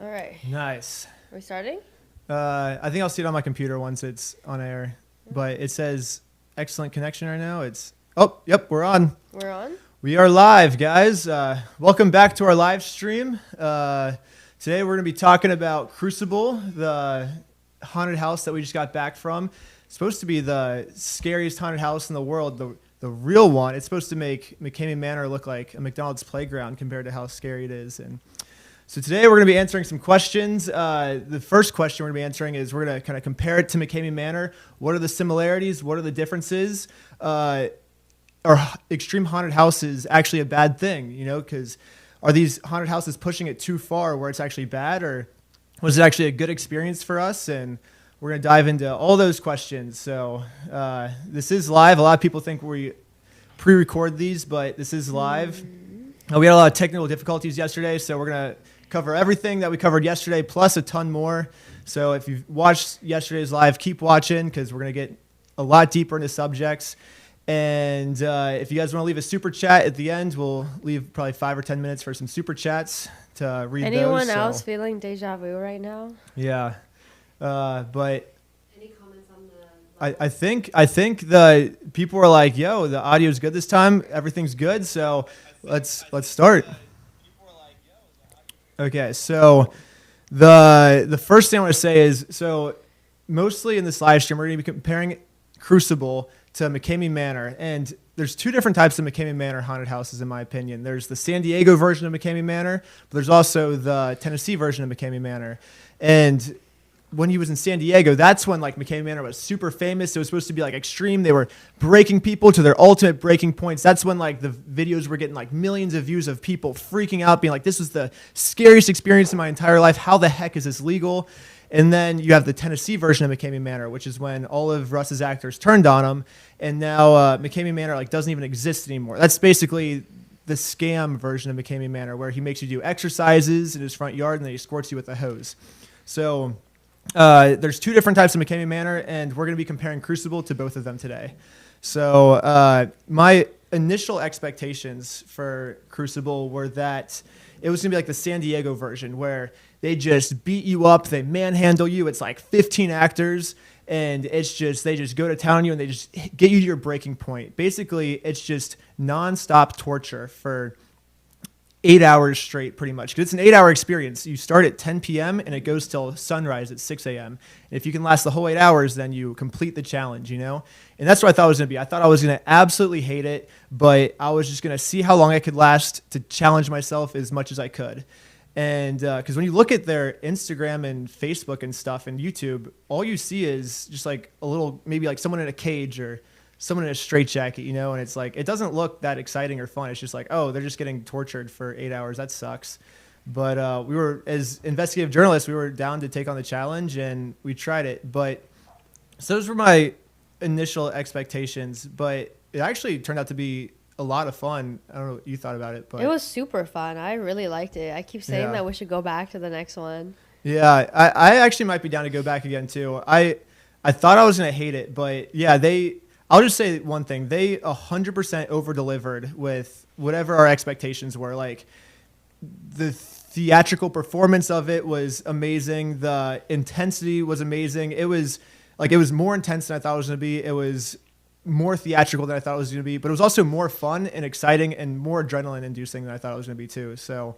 All right. Nice. Are we starting? I think I'll see it on my computer once it's on air. But it says excellent connection right now. Yep, we're on. We're on? We are live, guys. Welcome back to our live stream. Today we're going to be talking about Krusebel, the haunted house that we just got back from. It's supposed to be the scariest haunted house in the world, the real one. It's supposed to make McCamey Manor look like a McDonald's playground compared to how scary it is. And so today we're going to be answering some questions. The first question we're going to be answering is we're going to kind of compare it to McCamey Manor. What are the similarities? What are the differences? Are extreme haunted houses actually a bad thing? You know, because are these haunted houses pushing it too far where it's actually bad, or was it actually a good experience for us? And we're going to dive into all those questions. So this is live. A lot of people think we pre-record these, but this is live. We had a lot of technical difficulties yesterday, so we're going to cover everything that we covered yesterday, plus a ton more. So if you've watched yesterday's live, keep watching, because we're going to get a lot deeper into subjects. And if you guys want to leave a super chat at the end, we'll leave probably 5 or 10 minutes for some super chats to read those. Anyone else feeling deja vu right now? Yeah. But Any comments on the... I think the people were like, yo, the audio's good this time. Everything's good. So let's start. Okay, so the first thing I want to say is, so mostly in this live stream, we're going to be comparing Krusebel to McCamey Manor. And there's two different types of McCamey Manor haunted houses, in my opinion. There's the San Diego version of McCamey Manor, but there's also the Tennessee version of McCamey Manor. And when he was in San Diego, that's when like McCamey Manor was super famous. It was supposed to be like extreme. They were breaking people to their ultimate breaking points. That's when like the videos were getting like millions of views of people freaking out, being like, this was the scariest experience in my entire life. How the heck is this legal? And then you have the Tennessee version of McCamey Manor, which is when all of Russ's actors turned on him. And now McCamey Manor like doesn't even exist anymore. That's basically the scam version of McCamey Manor, where he makes you do exercises in his front yard and then he squirts you with a hose. So there's two different types of McCamey Manor, and we're going to be comparing Krusebel to both of them today. So my initial expectations for Krusebel were that it was going to be like the San Diego version, where they just beat you up, they manhandle you. It's like 15 actors, and it's just they just go to town on you, and they just get you to your breaking point. Basically, it's just nonstop torture for 8 hours straight, pretty much. Because it's an 8-hour experience. You start at 10 p.m. and it goes till sunrise at 6 a.m. And if you can last the whole 8 hours, then you complete the challenge, you know? And that's what I thought it was going to be. I thought I was going to absolutely hate it, but I was just going to see how long I could last to challenge myself as much as I could. And because when you look at their Instagram and Facebook and stuff and YouTube, all you see is just like a little, maybe like someone in a cage or someone in a straitjacket, you know, and it's like, it doesn't look that exciting or fun. It's just like, oh, they're just getting tortured for 8 hours. That sucks. But we were, as investigative journalists, we were down to take on the challenge, and we tried it. But so those were my initial expectations, but it actually turned out to be a lot of fun. I don't know what you thought about it, but It was super fun. I really liked it. I keep saying that we should go back to the next one. Yeah, I actually might be down to go back again too. I thought I was going to hate it, but yeah, I'll just say one thing. They 100% over-delivered with whatever our expectations were. Like, the theatrical performance of it was amazing. The intensity was amazing. It was more intense than I thought it was going to be. It was more theatrical than I thought it was going to be. But it was also more fun and exciting and more adrenaline-inducing than I thought it was going to be too. So,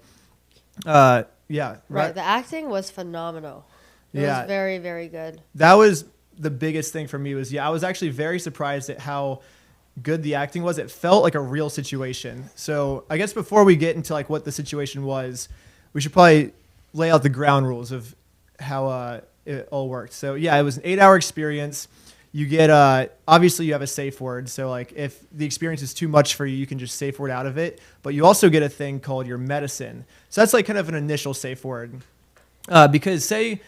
yeah. Right. The acting was phenomenal. It was very, very good. That was the biggest thing for me was, I was actually very surprised at how good the acting was. It felt like a real situation. So I guess before we get into like what the situation was, we should probably lay out the ground rules of how it all worked. So yeah, it was an 8-hour experience. You get, obviously you have a safe word. So like if the experience is too much for you, you can just safe word out of it. But you also get a thing called your medicine. So that's like kind of an initial safe word. Because say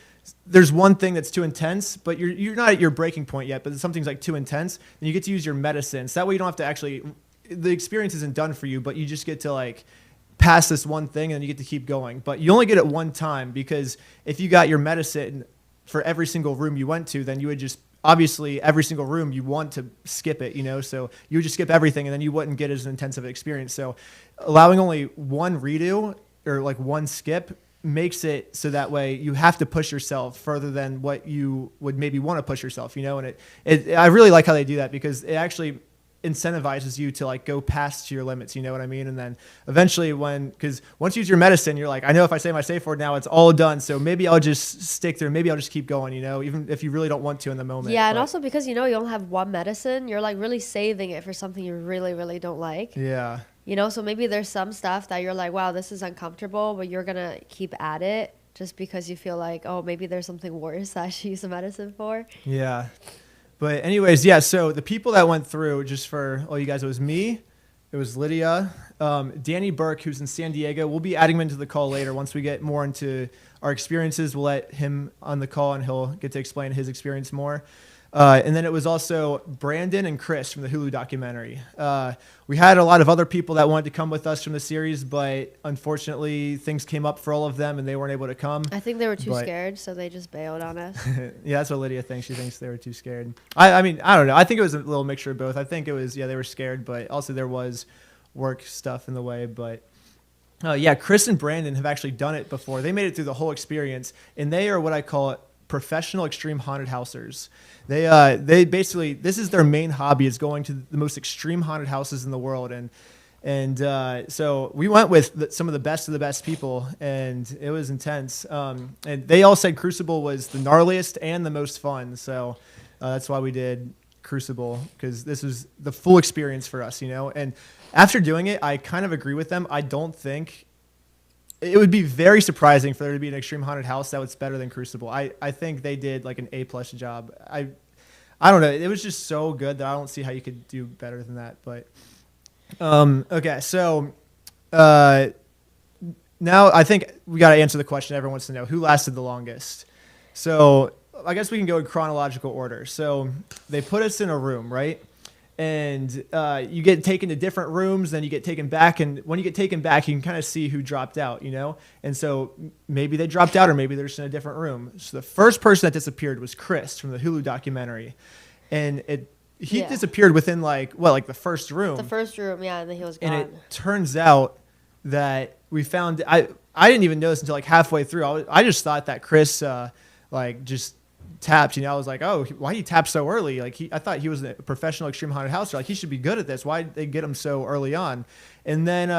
there's one thing that's too intense, but you're not at your breaking point yet, but something's like too intense, then you get to use your medicine. So that way you don't have to actually, the experience isn't done for you, but you just get to like pass this one thing and then you get to keep going. But you only get it one time, because if you got your medicine for every single room you went to, then you would just, obviously every single room you want to skip it, you know, so you would just skip everything and then you wouldn't get as intense of an experience. So allowing only one redo or like one skip makes it so that way you have to push yourself further than what you would maybe want to push yourself, and I really like how they do that because it actually incentivizes you to like go past your limits, you know what I mean? And then eventually because once you use your medicine, you're like, I know if I say my safe word now, it's all done. So maybe I'll just stick there. Maybe I'll just keep going, even if you really don't want to in the moment. Yeah. And also because, you only have one medicine, you're like really saving it for something you really, really don't like. Yeah. So maybe there's some stuff that you're like, wow, this is uncomfortable, but you're going to keep at it just because you feel like, oh, maybe there's something worse that I should use the medicine for. Yeah. But anyways, yeah, so the people that went through, just for all you guys, it was me, it was Lydia, Danny Burke, who's in San Diego. We'll be adding him into the call later. Once we get more into our experiences, we'll let him on the call and he'll get to explain his experience more. And then it was also Brandon and Chris from the Hulu documentary. We had a lot of other people that wanted to come with us from the series, but unfortunately things came up for all of them and they weren't able to come. I think they were too scared, so they just bailed on us. Yeah, that's what Lydia thinks. She thinks they were too scared. I mean, I don't know. I think it was a little mixture of both. I think it was, they were scared, but also there was work stuff in the way. But yeah, Chris and Brandon have actually done it before. They made it through the whole experience, and they are what I call professional extreme haunted housers. They basically, this is their main hobby, is going to the most extreme haunted houses in the world. And so we went with some of the best people, and it was intense. And they all said Krusebel was the gnarliest and the most fun. So that's why we did Krusebel, because this was the full experience for us, And after doing it, I kind of agree with them. I don't think it would be very surprising for there to be an extreme haunted house that was better than Krusebel. I think they did like an A+ job. I don't know. It was just so good that I don't see how you could do better than that. But okay, so now I think we got to answer the question everyone wants to know: who lasted the longest? So I guess we can go in chronological order. So they put us in a room, right? And you get taken to different rooms, then you get taken back, and when you get taken back, you can kind of see who dropped out, And so maybe they dropped out, or maybe they're just in a different room. So the first person that disappeared was Chris from the Hulu documentary, and he disappeared within like the first room. The first room, yeah, and then he was gone. And it turns out that we found I didn't even notice until like halfway through. I just thought that Chris just tapped, I was like, oh, why did he tap so early? Like I thought he was a professional extreme haunted houser. Like he should be good at this. Why did they get him so early on? And then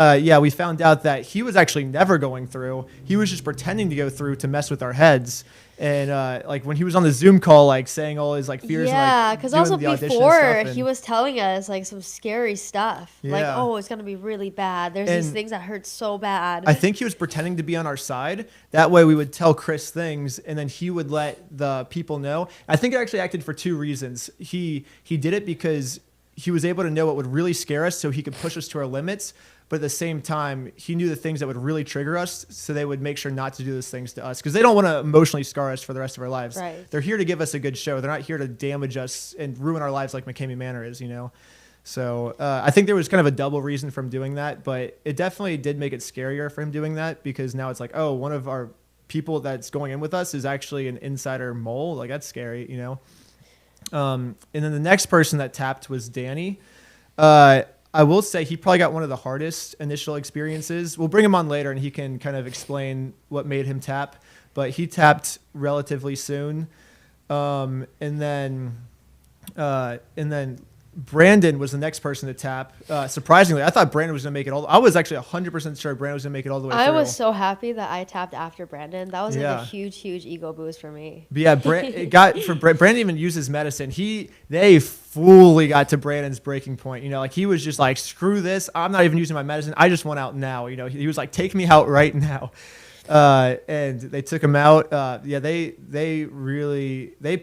we found out that he was actually never going through. He was just pretending to go through to mess with our heads. And like when he was on the Zoom call, like saying all his like fears. Yeah, because also before he was telling us like some scary stuff. Yeah. Like, oh, it's gonna be really bad. There's these things that hurt so bad. I think he was pretending to be on our side. That way we would tell Chris things, and then he would let the people know. I think it actually acted for two reasons. He did it because he was able to know what would really scare us, so he could push us to our limits. But at the same time, he knew the things that would really trigger us, so they would make sure not to do those things to us, because they don't want to emotionally scar us for the rest of our lives. Right. They're here to give us a good show. They're not here to damage us and ruin our lives like McCamey Manor is, So I think there was kind of a double reason for him doing that, but it definitely did make it scarier for him doing that, because now it's like, oh, one of our people that's going in with us is actually an insider mole. Like, that's scary, And then the next person that tapped was Danny. I will say he probably got one of the hardest initial experiences. We'll bring him on later and he can kind of explain what made him tap, but he tapped relatively soon. And then Brandon was the next person to tap. Surprisingly, I thought Brandon was going to make it all. I was actually 100% sure Brandon was going to make it all the way through. I was so happy that I tapped after Brandon. That was like a huge ego boost for me. But yeah, Brandon even used his medicine. They fully got to Brandon's breaking point. Like he was just like, screw this. I'm not even using my medicine. I just want out now. He was like, take me out right now. And they took him out. They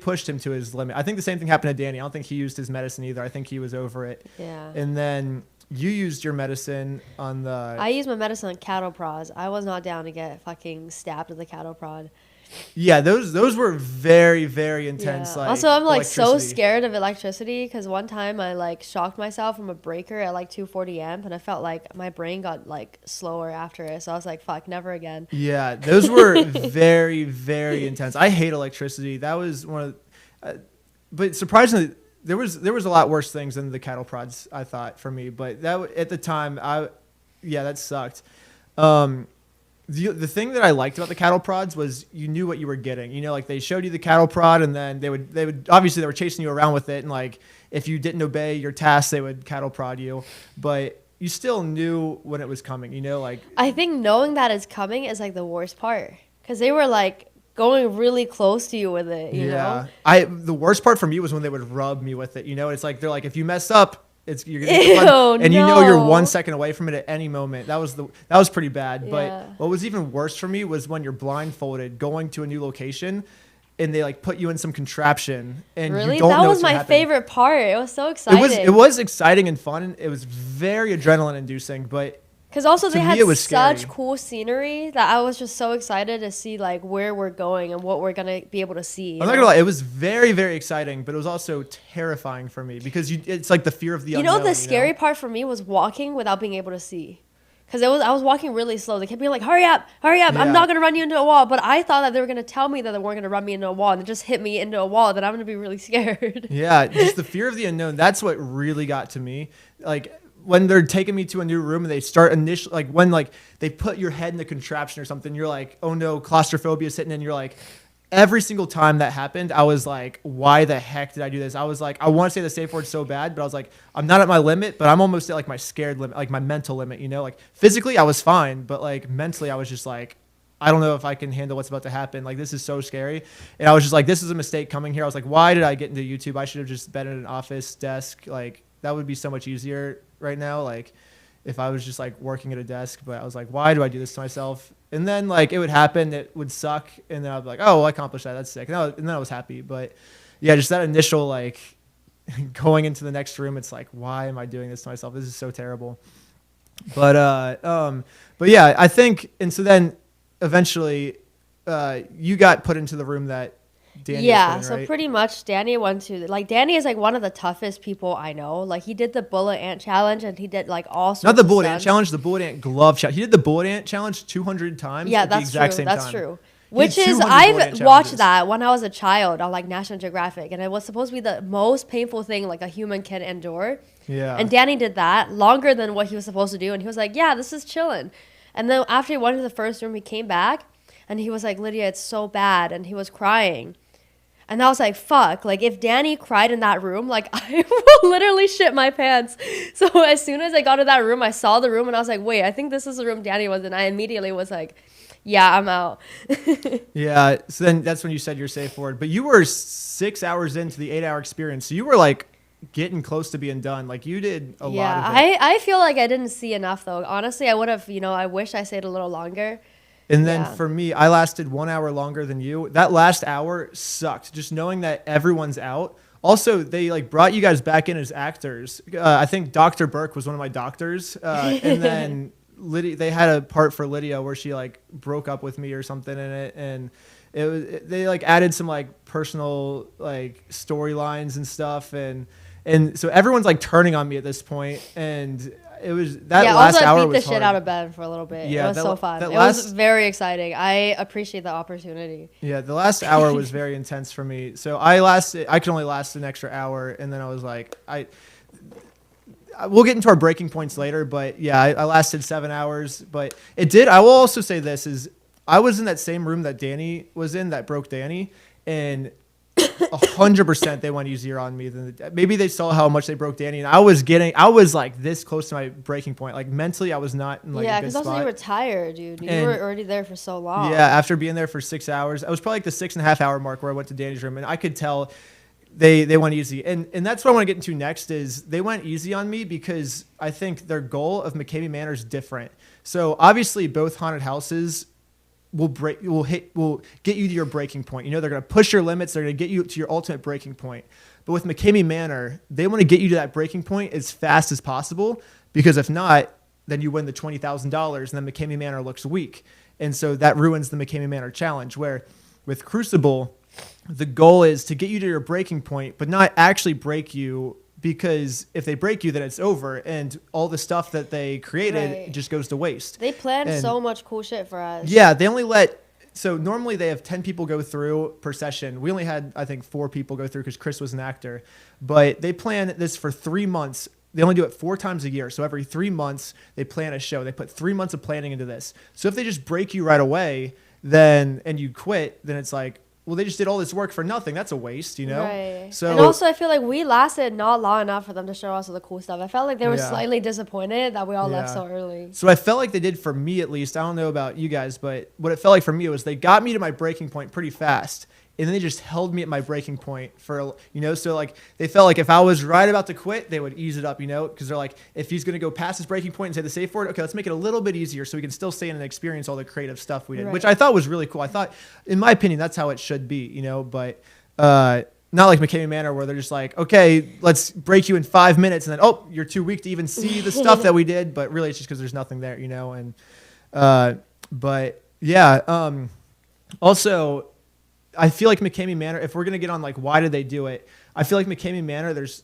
pushed him to his limit. I think the same thing happened to Danny. I don't think he used his medicine either. I think he was over it. Yeah. And then you used your medicine on the... I used my medicine on cattle prods. I was not down to get fucking stabbed with a cattle prod. Yeah, those were very, very intense. Yeah. Also, I'm like so scared of electricity, because one time I like shocked myself from a breaker at like 240 amp, and I felt like my brain got like slower after it. So I was like, fuck, never again. Yeah, those were very, very intense. I hate electricity. That was one of, but surprisingly, there was a lot worse things than the cattle prods, I thought, for me. But that at the time, that sucked. The thing that I liked about the cattle prods was you knew what you were getting. You know, like they showed you the cattle prod, and then they would obviously they were chasing you around with it, and like if you didn't obey your tasks, they would cattle prod you, but you still knew when it was coming. You know, like I think knowing that it's coming is like the worst part because they were like going really close to you with it. You know, the worst part for me was when they would rub me with it. You know, it's like they're like if you mess up. You're gonna get fun, and you know you're 1 second away from it at any moment. That was pretty bad. But what was even worse for me was when you're blindfolded going to a new location, and they like put you in some contraption, and really you don't know that was what's gonna my happen. favorite part. It was so exciting. It was exciting and fun. It was very adrenaline inducing, but because also they had such scary. cool scenery that I was just so excited to see like where we're going and what we're gonna be able to see. I'm not gonna lie, it was very, very exciting, but it was also terrifying for me because it's like the fear of the unknown. The scary part for me was walking without being able to see. Because I was walking really slow. They kept being like, hurry up, yeah. I'm not going to run you into a wall. But I thought that they were going to tell me that they weren't going to run me into a wall and just hit me into a wall, that I'm going to be really scared. Yeah, just the fear of the unknown. That's what really got to me. Like, when they're taking me to a new room and they start initially, like, when, like, they put your head in the contraption or something, you're like, oh, no, claustrophobia is hitting in. You're like, every single time that happened, I was like, why the heck did I do this? I was like, I want to say the safe word so bad, but I was like, I'm not at my limit, but I'm almost at like my scared limit, like my mental limit, you know, like physically I was fine, but like mentally I was just like, I don't know if I can handle what's about to happen. Like, this is so scary. And I was just like, this is a mistake coming here. I was like, why did I get into YouTube? I should have just been in an office desk. Like, that would be so much easier right now. Like, if I was just like working at a desk, but I was like, why do I do this to myself? And then like it would happen, it would suck, and then I'd be like, oh, well, I accomplished that. That's sick. And then I was happy. But yeah, just that initial like going into the next room, it's like, why am I doing this to myself? This is so terrible. But yeah, I think, and so then eventually you got put into the room that Danny was in, right? So pretty much Danny went to, like, Danny is like one of the toughest people I know. Like, he did the bullet ant challenge, and he did like all sorts of Not the bullet ant stunts. challenge, the bullet ant glove challenge. He did the bullet ant challenge 200 times. Yeah, at the that's exact true. same That's time. true. He Which did is, 200 bullet I've ant watched challenges. that when I was a child on like National Geographic, and it was supposed to be the most painful thing like a human can endure. Yeah. And Danny did that longer than what he was supposed to do, and he was like, yeah, this is chilling. And then after he went to the first room, he came back, and he was like, Lydia, it's so bad, and he was crying. And I was like, fuck, like if Danny cried in that room, like I will literally shit my pants. So as soon as I got to that room, I saw the room and I was like, wait, I think this is the room Danny was in. I immediately was like, yeah, I'm out. Yeah. So then that's when you said your safe word. But you were 6 hours into the 8 hour experience. So you were like getting close to being done. Like you did a lot of it. I feel like I didn't see enough though. Honestly, I would have, I wish I stayed a little longer. And then for me, I lasted 1 hour longer than you. That last hour sucked. Just knowing that everyone's out. Also, they like brought you guys back in as actors. I think Dr. Burke was one of my doctors. And then Lydia, they had a part for Lydia where she like broke up with me or something in it. And they like added some like personal like storylines and stuff. And so everyone's like turning on me at this point. And it was that last also hour I beat was the shit hard. out of Ben for a little bit. Yeah, it was so fun. It last, was very exciting. I appreciate the opportunity. Yeah, the last hour was very intense for me. So I could only last an extra hour, and then I was like, we'll get into our breaking points later, but yeah, I lasted 7 hours. But it did. I will also say this is I was in that same room that Danny was in that broke Danny, and 100% they went easier on me than maybe they saw how much they broke Danny, and I was like this close to my breaking point. Like mentally, I was not in like a good spot. Because also you were tired, dude. You were already there for so long. Yeah, after being there for 6 hours, I was probably like the 6.5 hour mark where I went to Danny's room, and I could tell they went easy. And that's what I want to get into next is they went easy on me because I think their goal of McCamey Manor is different. So obviously both haunted houses will get you to your breaking point. They're going to push your limits. They're going to get you to your ultimate breaking point. But with McCamey Manor, they want to get you to that breaking point as fast as possible, because if not, then you win the $20,000 and then McCamey Manor looks weak. And so that ruins the McCamey Manor challenge, where with Krusebel, the goal is to get you to your breaking point, but not actually break you, because if they break you, then it's over, and all the stuff that they created just goes to waste. They planned so much cool shit for us. Yeah, they only so normally they have 10 people go through per session. We only had, I think, 4 people go through because Chris was an actor. But they planned this for 3 months they only do it 4 times a year. So every 3 months they plan a show. They put 3 months of planning into this. So if they just break you right away, and you quit, then it's like, well, they just did all this work for nothing. That's a waste, you know? Right. So, and also, I feel like we lasted not long enough for them to show us all the cool stuff. I felt like they were Yeah. slightly disappointed that we all left Yeah. so early. So I felt like they did for me, at least. I don't know about you guys, but what it felt like for me was they got me to my breaking point pretty fast. And then they just held me at my breaking point for, so like they felt like if I was right about to quit, they would ease it up, because they're like, if he's going to go past his breaking point and say the safe word, okay, let's make it a little bit easier so we can still stay in and experience all the creative stuff we did, Right. which I thought was really cool. I thought, in my opinion, that's how it should be, but not like McKamey Manor where they're just like, okay, let's break you in 5 minutes and then, oh, you're too weak to even see the stuff that we did. But really it's just because there's nothing there, and but yeah, also, I feel like McKamey Manor, if we're going to get on like why did they do it, I feel like McKamey Manor, there's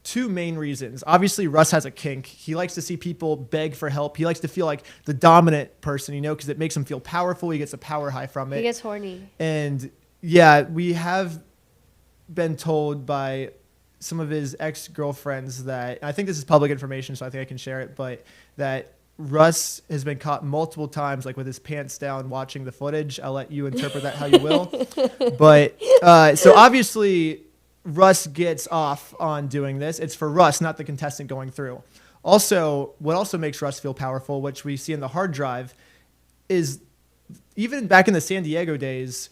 2 main reasons. Obviously, Russ has a kink. He likes to see people beg for help. He likes to feel like the dominant person, because it makes him feel powerful. He gets a power high from it. He gets horny. And yeah, we have been told by some of his ex-girlfriends that, I think this is public information, so I think I can share it, but that Russ has been caught multiple times, like with his pants down, watching the footage. I'll let you interpret that how you will. But so obviously Russ gets off on doing this. It's for Russ, not the contestant going through. Also, what also makes Russ feel powerful, which we see in the hard drive, is even back in the San Diego days,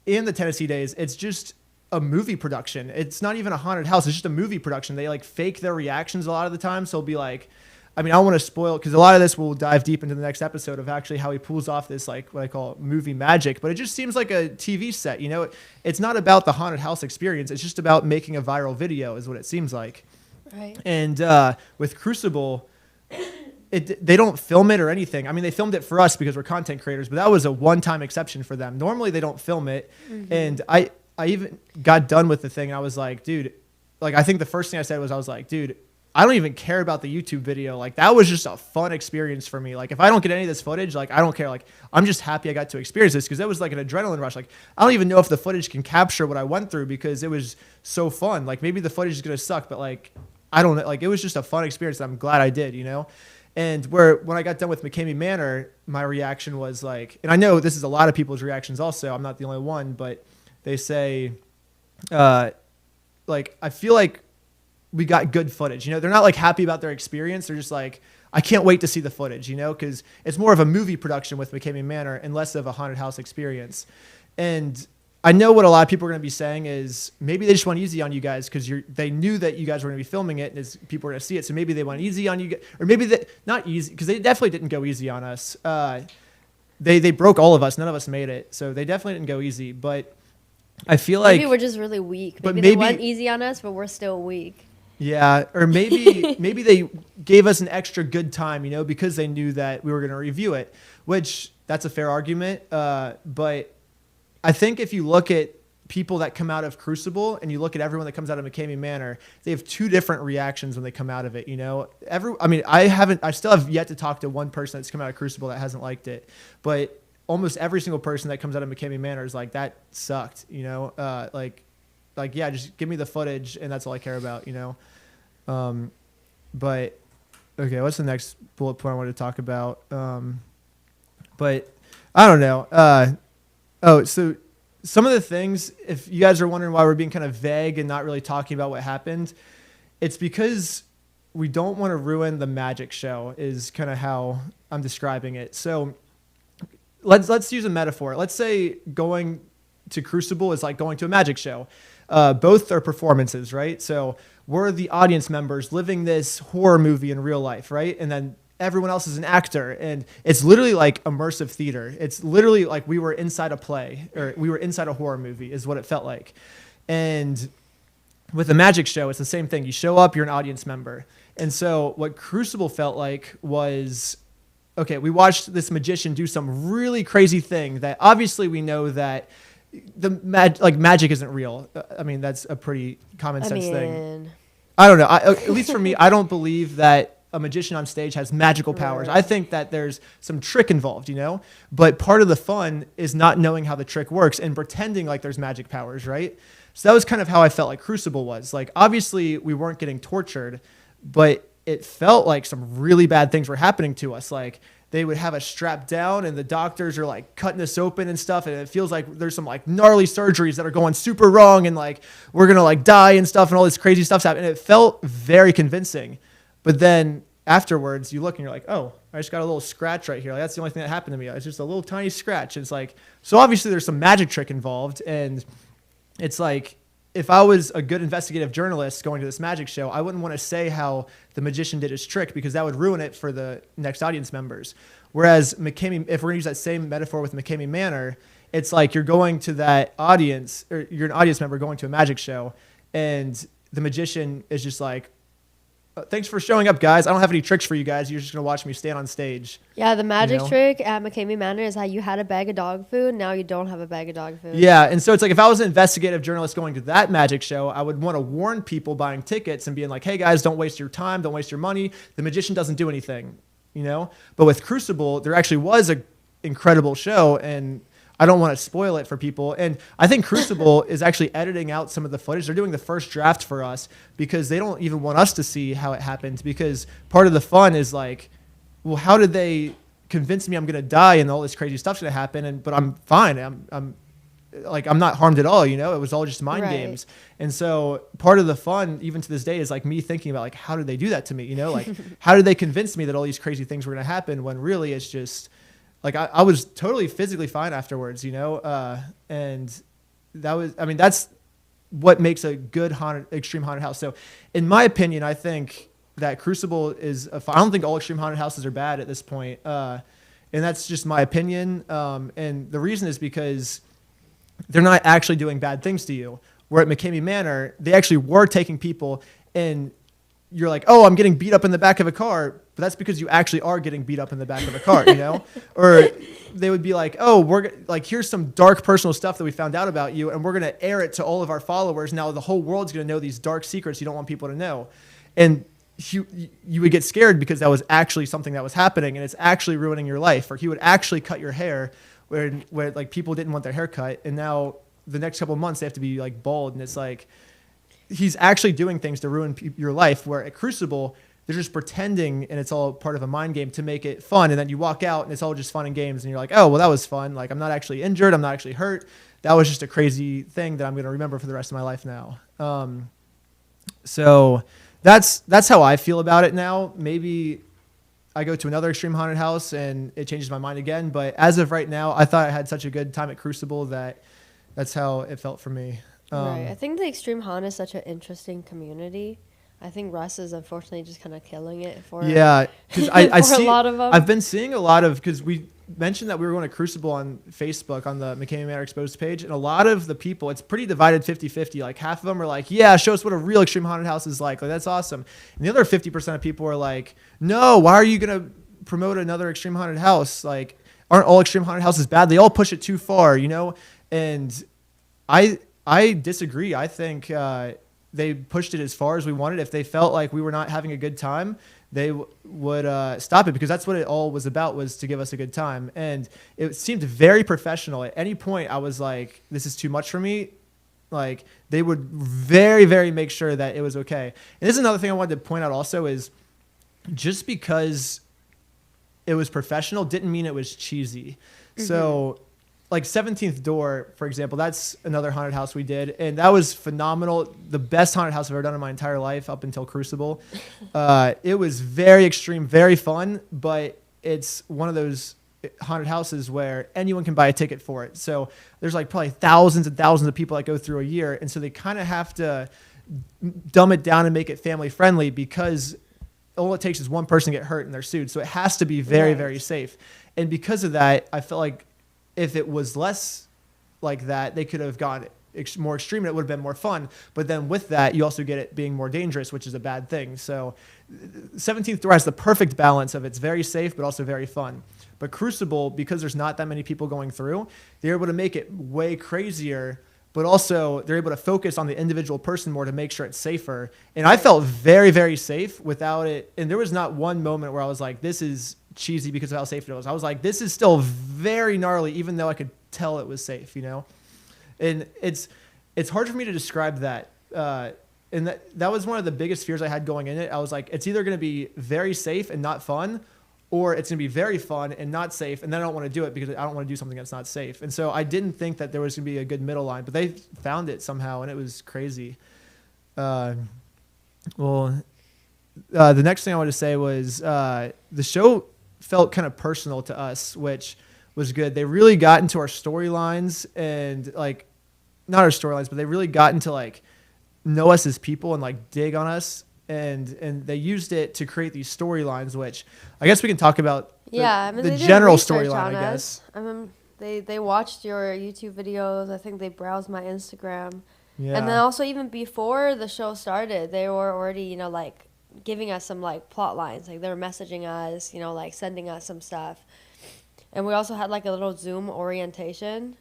in the Tennessee days, it's just a movie production. It's not even a haunted house. It's just a movie production. They like fake their reactions a lot of the time. So it'll be like, I don't want to spoil, because a lot of this will dive deep into the next episode of actually how he pulls off this, like what I call movie magic, but it just seems like a TV set, it's not about the haunted house experience. It's just about making a viral video is what it seems like. Right. And with Krusebel, they don't film it or anything. They filmed it for us because we're content creators, but that was a one-time exception for them. Normally they don't film it. Mm-hmm. And I even got done with the thing. And I was like, dude, like, I think the first thing I said was, I was like, dude, I don't even care about the YouTube video. Like, that was just a fun experience for me. Like, if I don't get any of this footage, like, I don't care. Like, I'm just happy I got to experience this, because it was like an adrenaline rush. Like, I don't even know if the footage can capture what I went through, because it was so fun. Like, maybe the footage is going to suck, but like, I don't know. Like, it was just a fun experience that I'm glad I did, And when I got done with McKamey Manor, my reaction was like, and I know this is a lot of people's reactions also, I'm not the only one, but they say, like, I feel like we got good footage. They're not like happy about their experience. They're just like, I can't wait to see the footage, because it's more of a movie production with McKamey Manor and less of a haunted house experience. And I know what a lot of people are going to be saying is maybe they just went easy on you guys because they knew that you guys were going to be filming it and people were going to see it. So maybe they went easy on you, or maybe not easy, because they definitely didn't go easy on us. They broke all of us. None of us made it. So they definitely didn't go easy. But I feel like maybe we're just really weak. But Maybe they went easy on us, but we're still weak. Yeah, or maybe they gave us an extra good time, because they knew that we were going to review it, which that's a fair argument. But I think if you look at people that come out of Krusebel and you look at everyone that comes out of McKamey Manor, they have 2 different reactions when they come out of it. I still have yet to talk to one person that's come out of Krusebel that hasn't liked it, but almost every single person that comes out of McKamey Manor is like, that sucked, like, yeah, just give me the footage and that's all I care about, But okay, what's the next bullet point I wanted to talk about? But I don't know. So some of the things, if you guys are wondering why we're being kind of vague and not really talking about what happened, it's because we don't want to ruin the magic show is kind of how I'm describing it. So let's use a metaphor. Let's say going to Krusebel is like going to a magic show. Both are performances, right? So we're the audience members living this horror movie in real life, right? And then everyone else is an actor, and it's literally like immersive theater. It's literally like we were inside a play, or we were inside a horror movie is what it felt like. And with a magic show, it's the same thing. You show up, you're an audience member. And so what Krusebel felt like was, okay, we watched this magician do some really crazy thing that obviously we know that magic isn't real. That's a pretty common sense thing. I don't know. At least for me, I don't believe that a magician on stage has magical powers. Right. I think that there's some trick involved, but part of the fun is not knowing how the trick works and pretending like there's magic powers, right? So that was kind of how I felt like Krusebel was. Like, obviously we weren't getting tortured, but it felt like some really bad things were happening to us. Like they would have us strapped down and the doctors are like cutting us open and stuff. And it feels like there's some like gnarly surgeries that are going super wrong and like we're going to like die and stuff and all this crazy stuff's happening. And it felt very convincing. But then afterwards you look and you're like, oh, I just got a little scratch right here. Like that's the only thing that happened to me. It's just a little tiny scratch. And it's like, so obviously there's some magic trick involved. And it's like, if I was a good investigative journalist going to this magic show, I wouldn't want to say how the magician did his trick because that would ruin it for the next audience members. Whereas McCamey, if we're going to use that same metaphor with McCamey Manor, it's like you're going to that audience, or you're an audience member going to a magic show, and the magician is just like, thanks for showing up, guys. I don't have any tricks for you guys. You're just going to watch me stand on stage. Yeah, the magic trick at McCamey Manor is how you had a bag of dog food. Now you don't have a bag of dog food. Yeah, and so it's like if I was an investigative journalist going to that magic show, I would want to warn people buying tickets and being like, hey, guys, don't waste your time. Don't waste your money. The magician doesn't do anything, you know? But with Krusebel, there actually was an incredible show, and I don't want to spoil it for people. And I think Krusebel is actually editing out some of the footage. They're doing the first draft for us because they don't even want us to see how it happened, because part of the fun is like, well, how did they convince me I'm going to die and all this crazy stuff's going to happen? But I'm fine. I'm not harmed at all. You know, it was all just mind games. And so part of the fun, even to this day, is like me thinking about like, how did they do that to me? You know, like how did they convince me that all these crazy things were going to happen when really it's just, like I was totally physically fine afterwards, you know? And that was, I mean, that's what makes a good extreme haunted house. So in my opinion, I think that Krusebel is, I don't think all extreme haunted houses are bad at this point. And that's just my opinion. And the reason is because they're not actually doing bad things to you. Where at McCamey Manor, they actually were taking people and you're like, oh, I'm getting beat up in the back of a car, but that's because you actually are getting beat up in the back of a car, you know? Or they would be like, oh, we're like, here's some dark personal stuff that we found out about you, and we're going to air it to all of our followers. Now the whole world's going to know these dark secrets you don't want people to know. And you would get scared because that was actually something that was happening, and it's actually ruining your life. Or he would actually cut your hair where like people didn't want their hair cut, and now the next couple of months they have to be like bald, and it's like, he's actually doing things to ruin your life, where at Krusebel, they're just pretending and it's all part of a mind game to make it fun. And then you walk out and it's all just fun and games. And you're like, oh, well, that was fun. Like, I'm not actually injured. I'm not actually hurt. That was just a crazy thing that I'm going to remember for the rest of my life now. So that's how I feel about it now. Maybe I go to another extreme haunted house and it changes my mind again. But as of right now, I thought I had such a good time at Krusebel that that's how it felt for me. Right. I think the extreme haunt is such an interesting community. I think Russ is unfortunately just kind of killing it for because I see a lot of them. I've been seeing a lot of, because we mentioned that we were going to Krusebel on Facebook on the McCamey Manor Exposed page, and a lot of the people, it's pretty divided 50-50. Like half of them are like, yeah, show us what a real extreme haunted house is like that's awesome. And the other 50% of people are like, no, why are you going to promote another extreme haunted house? Like, aren't all extreme haunted houses bad? They all push it too far, you know? And I disagree. I think they pushed it as far as we wanted. If they felt like we were not having a good time, they would stop it, because that's what it all was about, was to give us a good time. And it seemed very professional. At any point, I was like, this is too much for me. Like, they would very, very make sure that it was okay. And this is another thing I wanted to point out also, is just because it was professional didn't mean it was cheesy. Mm-hmm. So like 17th Door, for example, that's another haunted house we did, and that was phenomenal. The best haunted house I've ever done in my entire life up until Krusebel. It was very extreme, very fun, but it's one of those haunted houses where anyone can buy a ticket for it. So there's like probably thousands and thousands of people that go through a year, and so they kind of have to dumb it down and make it family friendly, because all it takes is one person to get hurt and they're sued. So it has to be very, very safe. And because of that, I felt like if it was less like that, they could have gone more extreme and it would have been more fun. But then with that, you also get it being more dangerous, which is a bad thing. So 17th Door has the perfect balance of it's very safe, but also very fun. But Krusebel, because there's not that many people going through, they're able to make it way crazier, but also they're able to focus on the individual person more to make sure it's safer. And I felt very, very safe without it. And there was not one moment where I was like, this is cheesy because of how safe it was. I was like, this is still very gnarly, even though I could tell it was safe, you know? And it's hard for me to describe that. and that was one of the biggest fears I had going in it. I was like, it's either going to be very safe and not fun, or it's going to be very fun and not safe. And then I don't want to do it because I don't want to do something that's not safe. And so I didn't think that there was going to be a good middle line, but they found it somehow, and it was crazy. The next thing I wanted to say was the show felt kind of personal to us, which was good. They really got into our storylines and like, not our storylines, but they really got into like know us as people and like dig on us. And they used it to create these storylines, which I guess we can talk about. The general storyline, I guess. I mean, they watched your YouTube videos. I think they browsed my Instagram. Yeah. And then also even before the show started, they were already, you know, like giving us some like plot lines. Like they were messaging us, you know, like sending us some stuff. And we also had like a little Zoom orientation.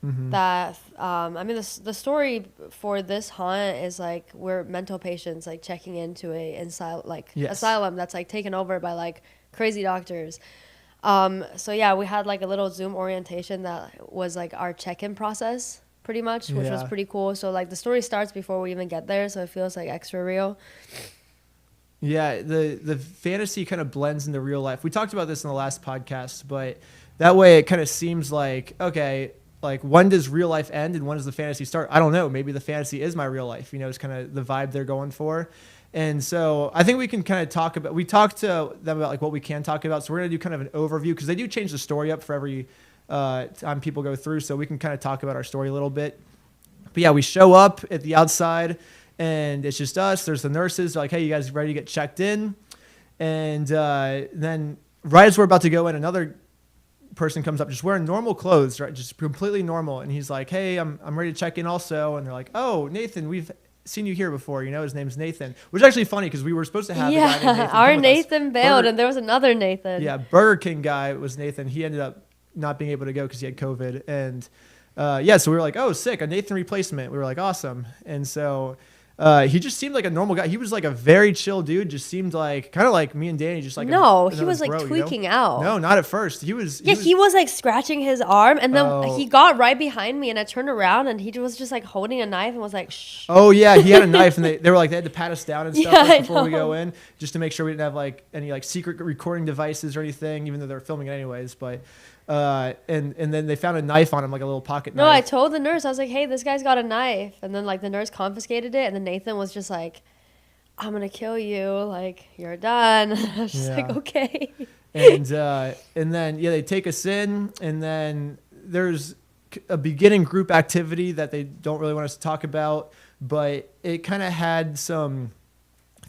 Mm-hmm. That I mean, the story for this haunt is like we're mental patients like checking into asylum that's like taken over by like crazy doctors. So yeah, we had like a little Zoom orientation that was like our check-in process pretty much, which was pretty cool. So like the story starts before we even get there, so it feels like extra real. Yeah, the fantasy kind of blends into real life. We talked about this in the last podcast, but that way it kind of seems like, okay, like when does real life end and when does the fantasy start? I don't know. Maybe the fantasy is my real life. You know, it's kind of the vibe they're going for. And so I think we can kind of we talked to them about like what we can talk about. So we're going to do kind of an overview because they do change the story up for every time people go through. So we can kind of talk about our story a little bit. But yeah, we show up at the outside and it's just us. There's the nurses. They're like, hey, you guys ready to get checked in? And then right as we're about to go in, another person comes up just wearing normal clothes, right? Just completely normal. And he's like, hey, I'm ready to check in also. And they're like, oh, Nathan, we've seen you here before. You know, his name's Nathan, which is actually funny because we were supposed to have a guy named Nathan our Nathan bailed and there was another Nathan. Yeah, Burger King guy was Nathan. He ended up not being able to go because he had COVID. And so we were like, oh, sick, a Nathan replacement. We were like, awesome. And so he just seemed like a normal guy. He was like a very chill dude. Just seemed like kind of like me and Danny. Just like he was like tweaking out. No, not at first. He was like scratching his arm, and then he got right behind me, and I turned around, and he was just like holding a knife and was like, shh. Oh yeah, he had a knife, and they were like they had to pat us down and stuff before we go in, just to make sure we didn't have like any like secret recording devices or anything, even though they were filming it anyways. But and then they found a knife on him, like a little pocket knife. No, I told the nurse, I was like, hey, this guy's got a knife. And then like the nurse confiscated it, and then Nathan was just like, I'm gonna kill you, like you're done. I was just like, okay. And then they take us in, and then there's a beginning group activity that they don't really want us to talk about, but it kind of had some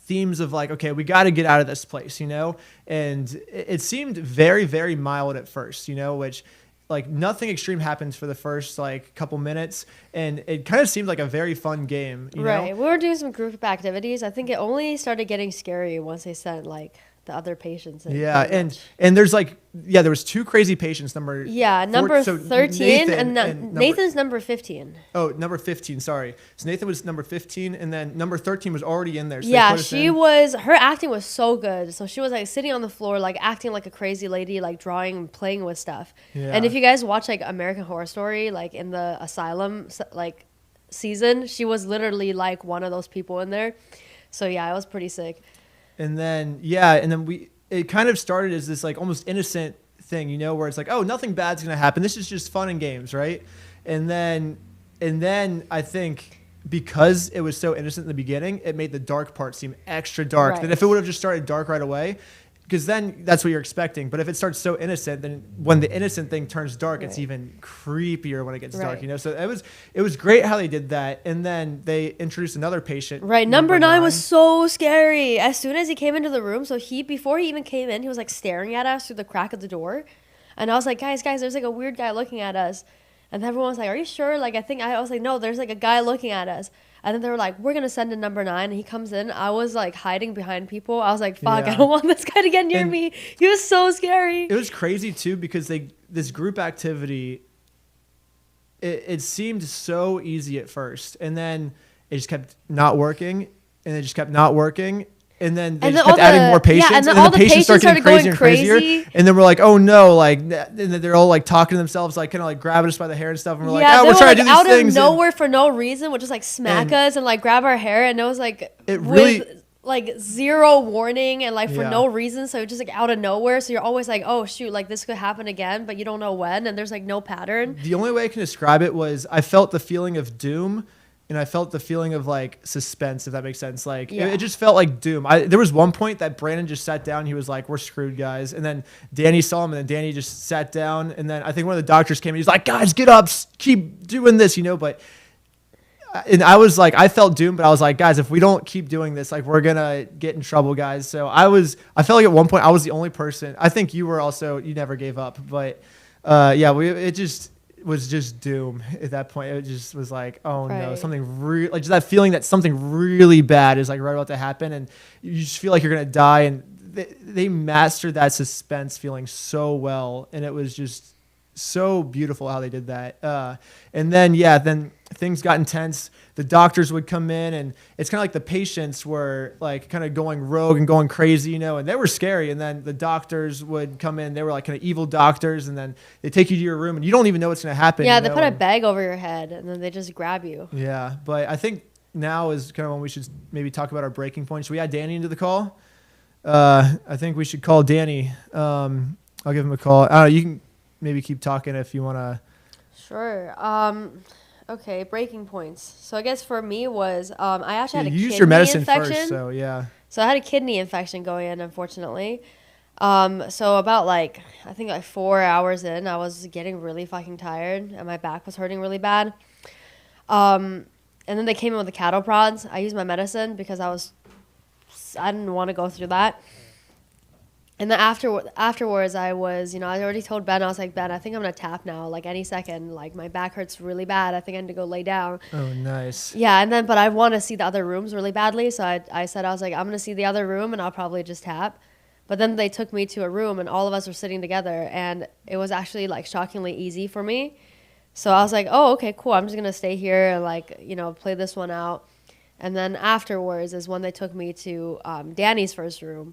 themes of like, okay, we got to get out of this place, you know? And it seemed very, very mild at first, you know, which like nothing extreme happens for the first like couple minutes. And it kind of seemed like a very fun game, you know? We were doing some group activities. I think it only started getting scary once they sent like the other patients in. Yeah, and there's like, there was two crazy patients. Number 13 and Nathan's number 15. Oh, number 15, sorry. So Nathan was number 15, and then number 13 was already in there. So her acting was so good. So she was like sitting on the floor, like acting like a crazy lady, like drawing and playing with stuff. Yeah. And if you guys watch like American Horror Story, like in the asylum like season, she was literally like one of those people in there. So yeah, it was pretty sick. And then it kind of started as this like almost innocent thing, you know, where it's like, oh, nothing bad's gonna happen. This is just fun and games, right? And then I think because it was so innocent in the beginning, it made the dark part seem extra dark. Right. Than if it would have just started dark right away, because then that's what you're expecting. But if it starts so innocent, then when the innocent thing turns dark, it's even creepier when it gets dark, you know? So it was great how they did that. And then they introduced another patient. Right. Number 9 was so scary. As soon as he came into the room, before he even came in, he was like staring at us through the crack of the door. And I was like, guys, there's like a weird guy looking at us. And everyone was like, are you sure? Like, I was like, no, there's like a guy looking at us. And then they were like, we're going to send in number 9. And he comes in. I was like hiding behind people. I was like, fuck, I don't want this guy to get near me. He was so scary. It was crazy too, because this group activity, it seemed so easy at first. And then it just kept not working. And it just kept not working. And then they And just then kept adding more patients. and then then all the patients start getting started going crazier. crazy. And then we're like, oh no, like, and then they're all like talking to themselves, like kind of like grabbing us by the hair and stuff. And we're like, they we're were trying like to do these out things. of nowhere for no reason, would just like smack us and like grab our hair, and it was like It really- with like zero warning and like for Yeah. no reason. So just like out of nowhere. So you're always like, oh shoot, like this could happen again, but you don't know when, and there's like no pattern. The only way I can describe it was I felt the feeling of doom. And I felt the feeling of like suspense, if that makes sense. Like it just felt like doom. There was one point that Brandon just sat down. He was like, "We're screwed, guys." And then Danny saw him, and then Danny just sat down. And then I think one of the doctors came. And he's like, "Guys, get up, keep doing this," But and I was like, I felt doomed, but I was like, "Guys, if we don't keep doing this, like we're gonna get in trouble, guys." So I felt like at one point I was the only person. I think you were also. You never gave up, but it just was just doom at that point. It just was like, oh no, something like just that feeling that something really bad is like right about to happen, and you just feel like you're gonna die. And they mastered that suspense feeling so well, and it was just so beautiful how they did that. And then then things got intense. The doctors would come in, and it's kind of like the patients were like kind of going rogue and going crazy, and they were scary. And then the doctors would come in. They were like kind of evil doctors, and then they take you to your room, and you don't even know what's going to happen. Yeah, they put a bag over your head, and then they just grab you. Yeah, but I think now is kind of when we should maybe talk about our breaking points. We had Danny into the call. I think we should call Danny. I'll give him a call. I don't know, you can maybe keep talking if you want to. Sure. Okay, breaking points. So I guess for me was I actually had a You kidney used your medicine infection. first, so yeah. So I had a kidney infection going in, unfortunately. So about like I think like 4 hours in, I was getting really fucking tired, and my back was hurting really bad. And then they came in with the cattle prods. I used my medicine because I didn't want to go through that. And then afterwards, I was, I already told Ben, I was like, Ben, I think I'm going to tap now, like any second. Like my back hurts really bad. I think I need to go lay down. Oh, nice. Yeah, and then, but I want to see the other rooms really badly. So I said, I was like, I'm going to see the other room and I'll probably just tap. But then they took me to a room and all of us were sitting together, and it was actually like shockingly easy for me. So I was like, oh, okay, cool. I'm just going to stay here and like, play this one out. And then afterwards is when they took me to Danny's first room.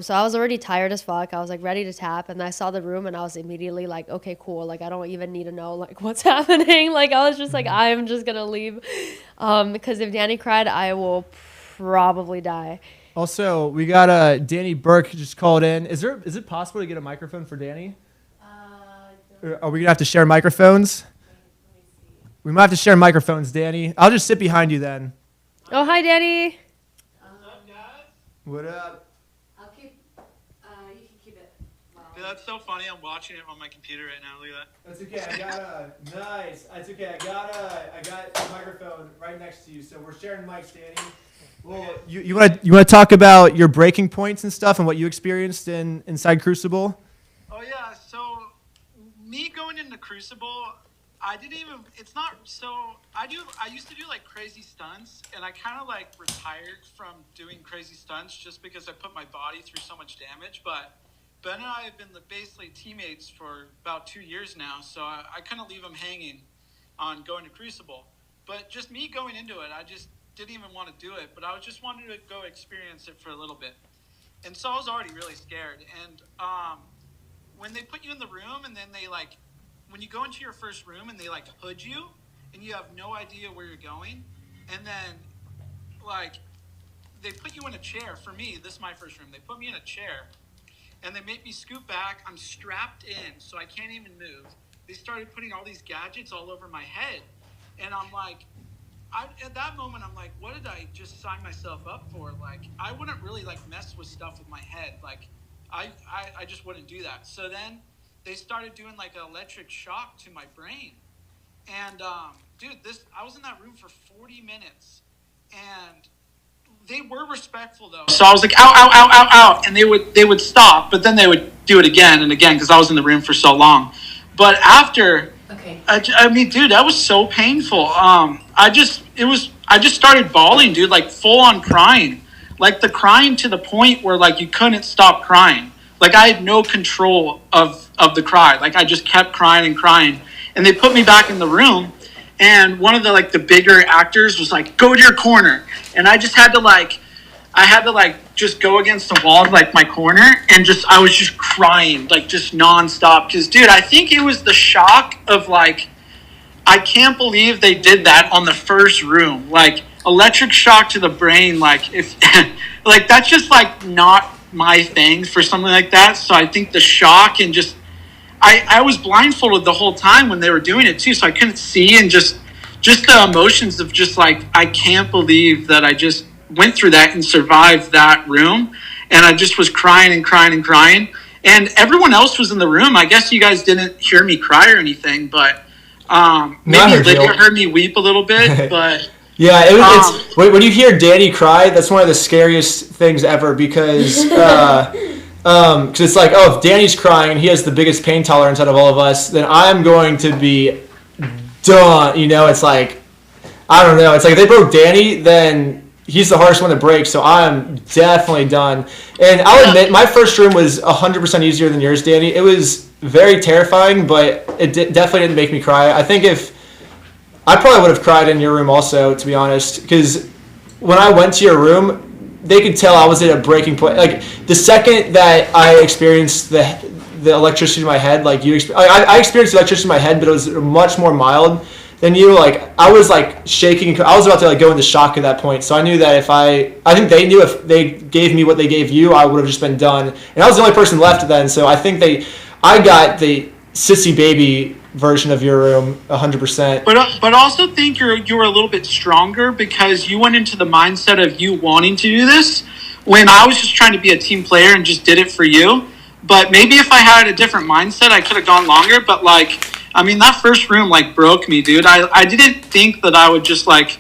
So I was already tired as fuck. I was like ready to tap, and I saw the room and I was immediately like, okay, cool. Like I don't even need to know like what's happening. Like I was just like, I'm just gonna leave, because if Danny cried, I will probably die. Also, we got Danny Burke just called in. Is it possible to get a microphone for Danny? Or are we gonna have to share microphones? We might have to share microphones, Danny. I'll just sit behind you then. Oh, hi, Danny. What's up, guys? What up? Dude, that's so funny. I'm watching it on my computer right now. Look at that. That's okay. Nice. That's okay. I got the microphone right next to you, so we're sharing mics, Danny. Well, you want to talk about your breaking points and stuff and what you experienced inside Krusebel? Oh yeah. So me going into Krusebel, I used to do like crazy stunts, and I kind of like retired from doing crazy stunts just because I put my body through so much damage. But Ben and I have been basically teammates for about 2 years now, so I kind of leave him hanging on going to Krusebel. But just me going into it, I just didn't even want to do it, but I was just wanted to go experience it for a little bit. And so I was already really scared. And when they put you in the room, and then when you go into your first room and they like hood you, and you have no idea where you're going, and then like they put you in a chair. For me, this is my first room. They put me in a chair, and they make me scoot back. I'm strapped in, so I can't even move. They started putting all these gadgets all over my head, and I'm like, at that moment, I'm like, what did I just sign myself up for? Like, I wouldn't really like mess with stuff with my head. Like, I just wouldn't do that. So then they started doing like an electric shock to my brain, and dude, I was in that room for 40 minutes, and they were respectful though. So I was like, ow, ow, ow, ow, ow, and they would stop, but then they would do it again and again because I was in the room for so long. But after, okay, I mean, dude, that was so painful. I just started bawling, dude, like full on crying, like the crying to the point where like you couldn't stop crying. Like I had no control of the cry. Like I just kept crying and crying, and they put me back in the room. And one of the bigger actors was like, go to your corner. And I just had to I had to like just go against the wall of like my corner and I was just crying like just nonstop because dude, I think it was the shock of like I can't believe they did that on the first room, like electric shock to the brain, like if like that's just like not my thing for something like that. So I think the shock and just I was blindfolded the whole time when they were doing it too, so I couldn't see and just the emotions of just like I can't believe that I just went through that and survived that room, and I just was crying and crying and crying, and everyone else was in the room. I guess you guys didn't hear me cry or anything, but maybe Lydia heard me weep a little bit, but yeah, it's when you hear Danny cry, that's one of the scariest things ever because it's like, oh, if Danny's crying and he has the biggest pain tolerance out of all of us, then I'm going to be done. You know, it's like, I don't know. It's like if they broke Danny, then he's the hardest one to break, so I'm definitely done. And I'll admit, my first room was 100% easier than yours, Danny. It was very terrifying, but it definitely didn't make me cry. I think I probably would have cried in your room also, to be honest, because when I went to your room, they could tell I was at a breaking point. Like, the second that I experienced the electricity in my head, like I experienced electricity in my head, but it was much more mild than you. Like, I was like shaking. I was about to like go into shock at that point. So I knew that I think they knew if they gave me what they gave you, I would have just been done. And I was the only person left then. So I think I got the sissy baby version of your room 100%. But also think you were a little bit stronger because you went into the mindset of you wanting to do this when I was just trying to be a team player and just did it for you. But maybe if I had a different mindset, I could have gone longer. But like, I mean, that first room like broke me, dude. I didn't think that I would just like.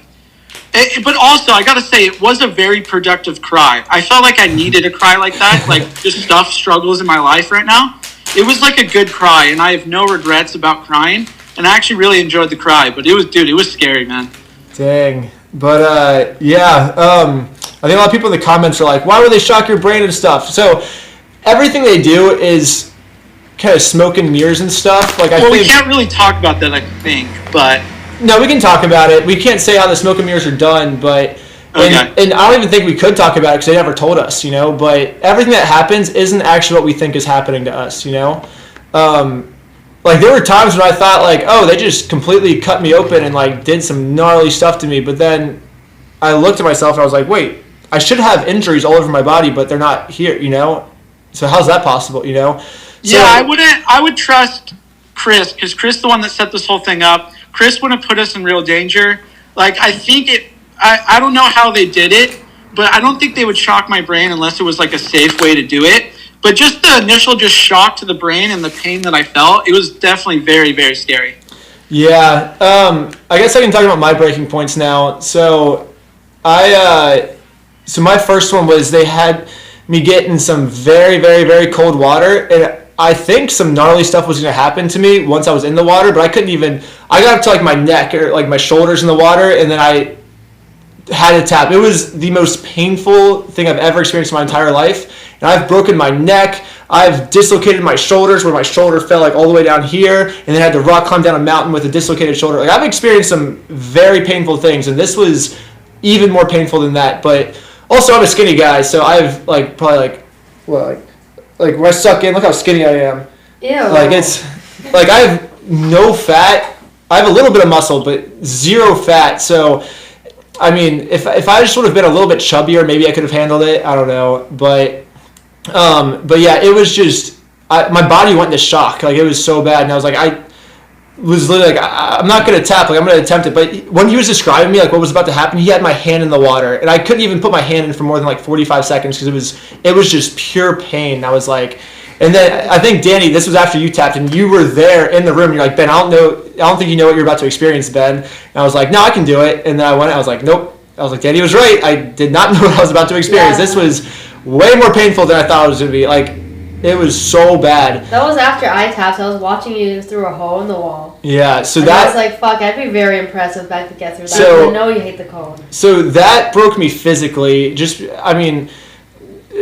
But also, I gotta say, it was a very productive cry. I felt like I needed a cry like that, like just struggles in my life right now. It was like a good cry, and I have no regrets about crying. And I actually really enjoyed the cry. But it was scary, man. Dang. But yeah, I think a lot of people in the comments are like, "Why would they shock your brain and stuff?" So everything they do is kind of smoke and mirrors and stuff. Like, we can't really talk about that, I think, but no, we can talk about it. We can't say how the smoke and mirrors are done, but and I don't even think we could talk about it because they never told us, you know. But everything that happens isn't actually what we think is happening to us, you know. Like, there were times when I thought like, oh, they just completely cut me open and like did some gnarly stuff to me, but then I looked at myself and I was like, wait, I should have injuries all over my body, but they're not here, you know. So how's that possible, you know? So, yeah, I would trust Chris, because Chris is the one that set this whole thing up. Chris wouldn't put us in real danger. Like, I think I don't know how they did it, but I don't think they would shock my brain unless it was like a safe way to do it. But just the initial shock to the brain and the pain that I felt, it was definitely very, very scary. Yeah, I guess I can talk about my breaking points now. So so my first one was they had me get in some very, very, very cold water, and I think some gnarly stuff was going to happen to me once I was in the water, but I couldn't even, I got up to like my neck or like my shoulders in the water, and then I had to tap. It was the most painful thing I've ever experienced in my entire life, and I've broken my neck, I've dislocated my shoulders where my shoulder fell like all the way down here, and then had to rock climb down a mountain with a dislocated shoulder. Like, I've experienced some very painful things, and this was even more painful than that. But also, I'm a skinny guy, so I've like probably like when I suck in, look how skinny I am. Ew. Like, it's like I have no fat. I have a little bit of muscle, but zero fat. So, I mean, if I just would have been a little bit chubbier, maybe I could have handled it. I don't know, but yeah, it was just my body went into shock. Like, it was so bad, and I was like, I was literally like, I'm not gonna tap. Like, I'm gonna attempt it. But when he was describing me like what was about to happen, he had my hand in the water, and I couldn't even put my hand in for more than like 45 seconds because it was just pure pain. I was like, and then I think Danny, this was after you tapped, and you were there in the room. You're like, Ben, I don't think you know what you're about to experience, Ben. And I was like, no, I can do it. And then I went. I was like, nope. I was like, Danny was right. I did not know what I was about to experience. Yeah. This was way more painful than I thought it was gonna be. Like, it was so bad. That was after I tapped. I was watching you through a hole in the wall. Yeah, so and I was like, fuck, I'd be very impressed if I could get through that. So, I know you hate the cone. So that broke me physically. Just, I mean,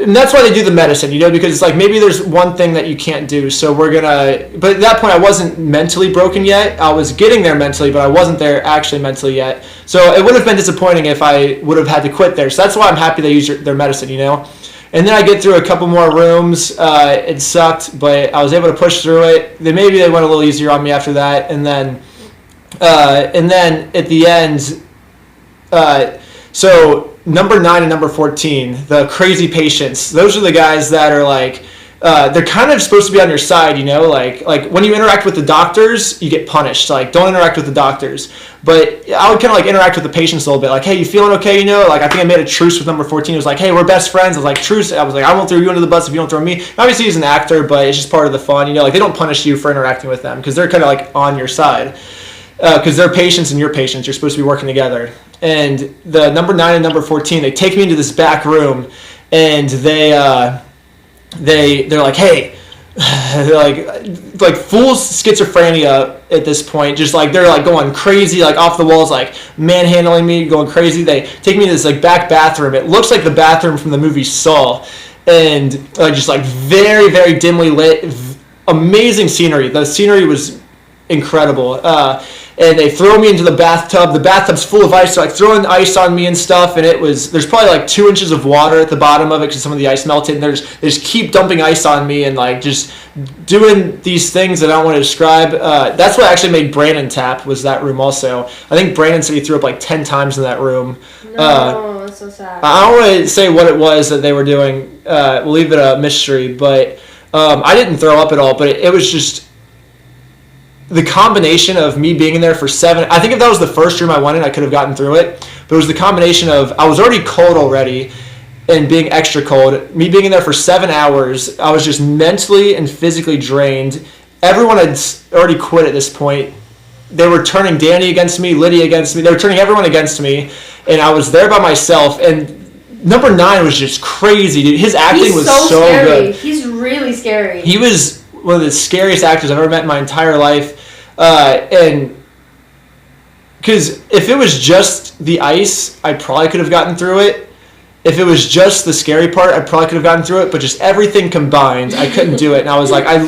and that's why they do the medicine, because it's like maybe there's one thing that you can't do, so we're gonna. But at that point, I wasn't mentally broken yet. I was getting there mentally, but I wasn't there actually mentally yet. So it would have been disappointing if I would have had to quit there. So that's why I'm happy they use their medicine, And then I get through a couple more rooms. It sucked, but I was able to push through it. Maybe they went a little easier on me after that, and then at the end, so number 9 and number 14, the crazy patients. Those are the guys that are like, they're kind of supposed to be on your side, like when you interact with the doctors, you get punished. Like, don't interact with the doctors. But I would kind of like interact with the patients a little bit. Like, hey, you feeling okay? Like, I think I made a truce with number 14. It was like, hey, we're best friends. I was like, truce. I was like, I won't throw you under the bus if you don't throw me. Obviously, he's an actor, but it's just part of the fun. Like, they don't punish you for interacting with them because they're kind of like on your side. Because they're patients and you're patients. You're supposed to be working together. And the number 9 and number 14, they take me into this back room, and they're like, hey, they're like full schizophrenia at this point. Just like they're like going crazy, like off the walls, like manhandling me, going crazy. They take me to this like back bathroom. It looks like the bathroom from the movie Saw, and just like very, very dimly lit, amazing scenery. The scenery was incredible. And they throw me into the bathtub. The bathtub's full of ice, so like throwing ice on me and stuff. And there's probably like 2 inches of water at the bottom of it because some of the ice melted. And they just keep dumping ice on me and like just doing these things that I don't want to describe. That's what actually made Brandon tap, was that room also. I think Brandon said he threw up like 10 times in that room. No, that's so sad. I don't want to say what it was that they were doing. We'll leave it a mystery. But I didn't throw up at all. But it was just the combination of me being in there for 7. I think if that was the first room I went in, I could have gotten through it. But it was the combination of I was already cold already and being extra cold. Me being in there for 7 hours, I was just mentally and physically drained. Everyone had already quit at this point. They were turning Danny against me, Lydia against me. They were turning everyone against me. And I was there by myself. And number 9 was just crazy, dude. His acting was so scary. good. He's really scary. He was one of the scariest actors I've ever met in my entire life. And because if it was just the ice, I probably could have gotten through it. If it was just the scary part, I probably could have gotten through it. But just everything combined, I couldn't do it. And I was like, I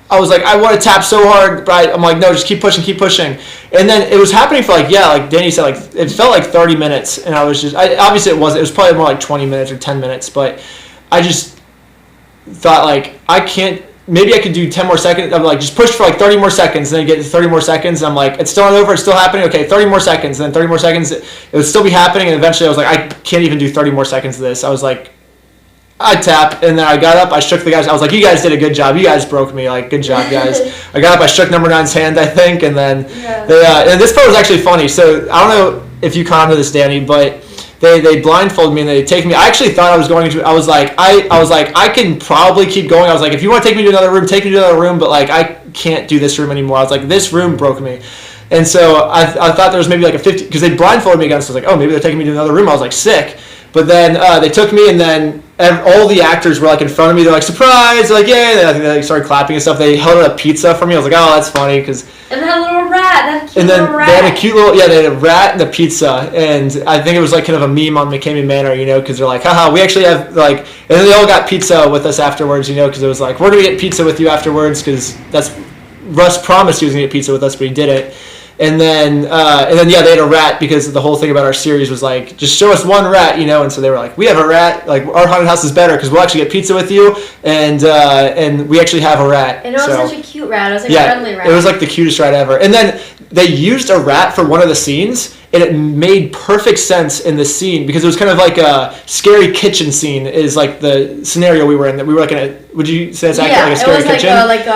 want to tap so hard, but I'm like, no, just keep pushing. And then it was happening for like Danny said, like it felt like 30 minutes. And I was just, obviously it wasn't. It was probably more like 20 minutes or 10 minutes. But I just thought like, maybe I could do 10 more seconds. I'm like, just push for like 30 more seconds. And then get to 30 more seconds. And I'm like, it's still not over. It's still happening. Okay, 30 more seconds. And then 30 more seconds. It would still be happening. And eventually I was like, I can't even do 30 more seconds of this. I was like, I tapped. And then I got up. I shook the guys. I was like, you guys did a good job. You guys broke me. Like, good job, guys. I got up. I shook number 9's hand, I think. And then and this part was actually funny. So I don't know if you caught on to this, Danny, but they blindfolded me and they take me. I actually thought I was going to. I was like, I can probably keep going. I was like, if you want to take me to another room, take me to another room. But like, I can't do this room anymore. I was like, this room broke me. And so I thought there was maybe like a 50 because they blindfolded me again. So I was like, oh, maybe they're taking me to another room. I was like, sick. But then they took me, and then all the actors were like in front of me. They're like, surprise! They're like, yay! And they started clapping and stuff. They held out a pizza for me. I was like, oh, that's funny because. And they had a little rat. They had a cute little, they had a rat and a pizza, and I think it was like kind of a meme on McCamey Manor, because they're like, haha, we actually have like, and then they all got pizza with us afterwards, because it was like, we're gonna get pizza with you afterwards, because Russ promised he was gonna get pizza with us, but he didn't. And then they had a rat because the whole thing about our series was like, just show us one rat, and so they were like, we have a rat, like our haunted house is better because we'll actually get pizza with you, and we actually have a rat. And it was such a cute rat. It was like a friendly rat. It was like the cutest rat ever. And then they used a rat for one of the scenes, and it made perfect sense in the scene because it was kind of like a scary kitchen scene is like the scenario we were in. That we were like in a, would you say it's actually like a scary kitchen? Yeah, it was like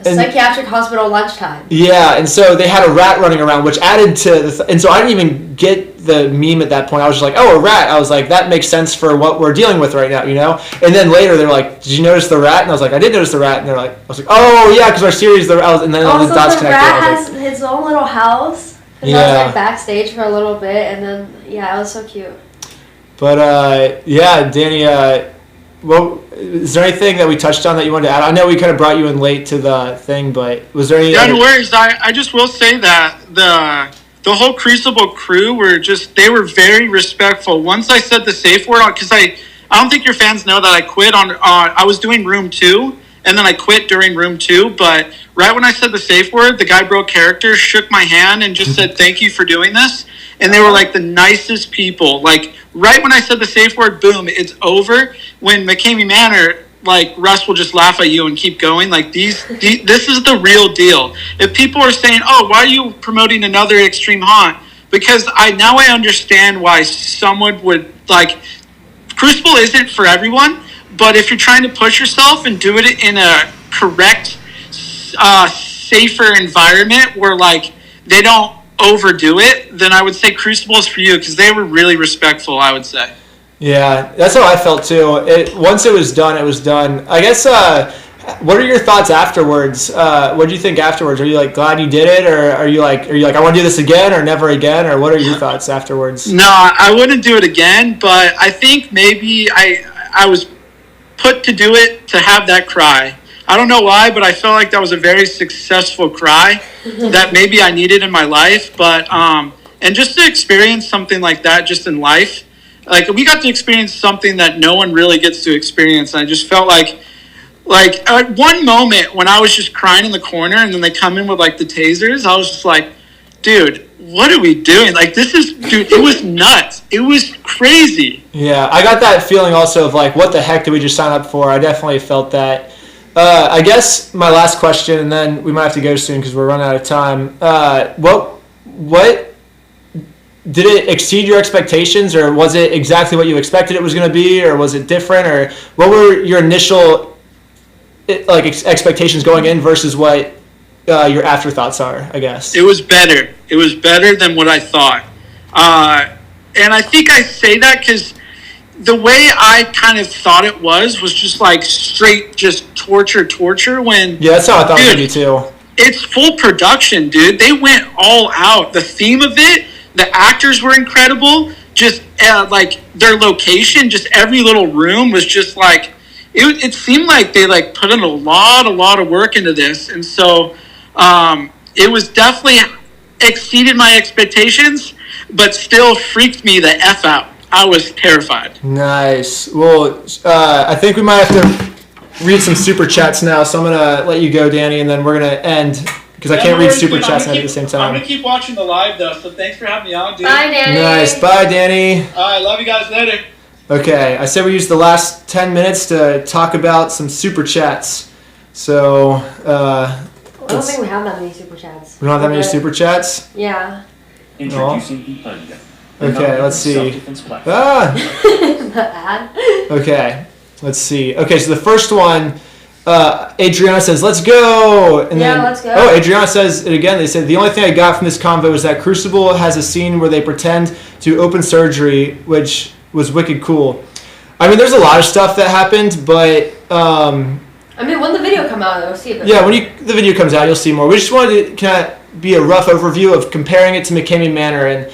a psychiatric hospital lunchtime. Yeah, and so they had a rat running around, which added to and so I didn't even get the meme at that point. I was just like, oh, a rat. I was like, that makes sense for what we're dealing with right now, And then later they're like, did you notice the rat? And I was like, I did notice the rat. And they're like, I was like, oh yeah, because our series, and then all the dots connected. The rat has his own little house. I was like backstage for a little bit, and then it was so cute. But Danny, well, is there anything that we touched on that you wanted to add? I know we kind of brought you in late to the thing, but was there any? No worries. I just will say that the whole Crucible crew they were very respectful. Once I said the safe word, because I don't think your fans know that I quit I was doing room 2, and then I quit during room 2, but right when I said the safe word, the guy broke character, shook my hand, and just said, thank you for doing this. And they were like the nicest people. Like, right when I said the safe word, boom, it's over. When McCamey Manor, like, Russ will just laugh at you and keep going. Like, this is the real deal. If people are saying, oh, why are you promoting another Extreme Haunt? Because now I understand why someone would, like, Crucible isn't for everyone, but if you're trying to push yourself and do it in a correct, safer environment where, like, they don't overdo it, then I would say Crucible is for you, because they were really respectful, I would say. Yeah, that's how I felt too. Once it was done, it was done. I guess. What are your thoughts afterwards? What do you think afterwards? Are you like glad you did it, or are you like I want to do this again or never again, or what are your thoughts afterwards? No, I wouldn't do it again, but I think maybe I was put to do it to have that cry. I don't know why, but I felt like that was a very successful cry that maybe I needed in my life. But and just to experience something like that just in life, like we got to experience something that no one really gets to experience. And I just felt like at one moment when I was just crying in the corner and then they come in with like the tasers, I was just like, dude, what are we doing? Like, dude, it was nuts. It was crazy. Yeah, I got that feeling also of like, what the heck did we just sign up for? I definitely felt that. I guess my last question, and then we might have to go soon because we're running out of time. What did it exceed your expectations, or was it exactly what you expected it was going to be, or was it different, or what were your initial expectations going in versus what your afterthoughts are, I guess? It was better. It was better than what I thought. And I think I say that because the way I kind of thought it was just like straight just torture when... Yeah, that's how I thought it would be too. It's full production, dude. They went all out. The theme of it, the actors were incredible. Just like their location, just every little room was just like... It seemed like they like put in a lot of work into this. And so it was definitely exceeded my expectations, but still freaked me the F out. I was terrified. Nice. Well, I think we might have to read some super chats now. So I'm going to let you go, Danny, and then we're going to end because I can't read super chats at the same time. I'm going to keep watching the live, though, so thanks for having me on, dude. Bye, Danny. Nice. Bye, Danny. All right, love you guys. Later. Okay, I said we use the last 10 minutes to talk about some super chats. So, I don't think we have that many super chats. We don't have that many super chats? Yeah. Introducing the Onion. Okay, let's see. The ad? Okay, let's see. Okay, so the first one, Adriana says, let's go! And Yeah, then, let's go. Oh, Adriana says it again. They said, the only thing I got from this convo is that Krusebel has a scene where they pretend to open surgery, which was wicked cool. I mean, there's a lot of stuff that happened, but... I mean, when the video come out, you'll see it. Yeah, when the video comes out, you'll see more. We just wanted to kind of be a rough overview of comparing it to McCamey Manor, and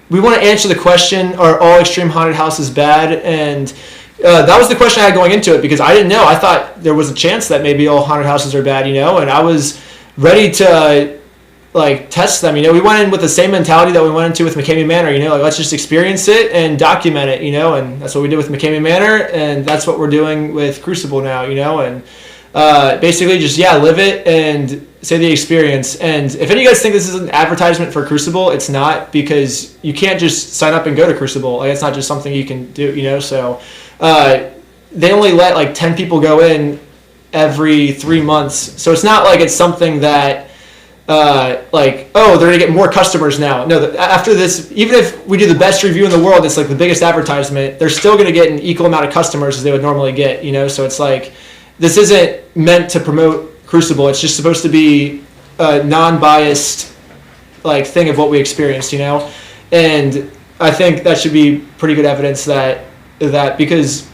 we want to answer the question, are all Extreme Haunted Houses bad? And that was the question I had going into it, because I didn't know. I thought there was a chance that maybe all haunted houses are bad, and I was ready to test them. We went in with the same mentality that we went into with McCamey Manor, let's just experience it and document it, and that's what we did with McCamey Manor, and that's what we're doing with Krusebel now, and basically just, live it and say the experience. And if any of you guys think this is an advertisement for Krusebel, it's not, because you can't just sign up and go to Krusebel. It's not just something you can do, so they only let 10 people go in every 3 months, so it's not like it's something that they're going to get more customers now. No, after this, even if we do the best review in the world, it's the biggest advertisement, they're still going to get an equal amount of customers as they would normally get, so it's this isn't meant to promote Krusebel. It's just supposed to be a non-biased thing of what we experienced, and I think that should be pretty good evidence that because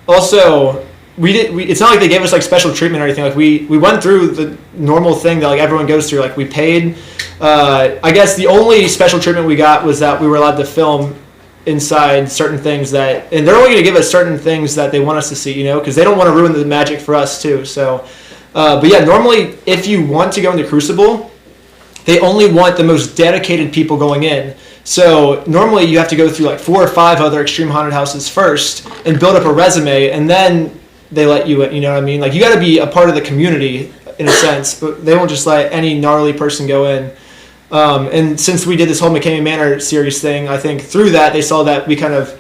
also it's not like they gave us special treatment or anything. We went through the normal thing that everyone goes through. We paid. I guess the only special treatment we got was that we were allowed to film inside certain things and they're only going to give us certain things that they want us to see, because they don't want to ruin the magic for us too. So, but yeah, normally if you want to go into Krusebel, they only want the most dedicated people going in. So normally you have to go through like 4 or 5 other extreme haunted houses first and build up a resume, and then they let you in. You know what I mean? Like, you got to be a part of the community in a sense, but they won't just let any gnarly person go in. And since we did this whole McKamey Manor series thing, I think through that they saw that we kind of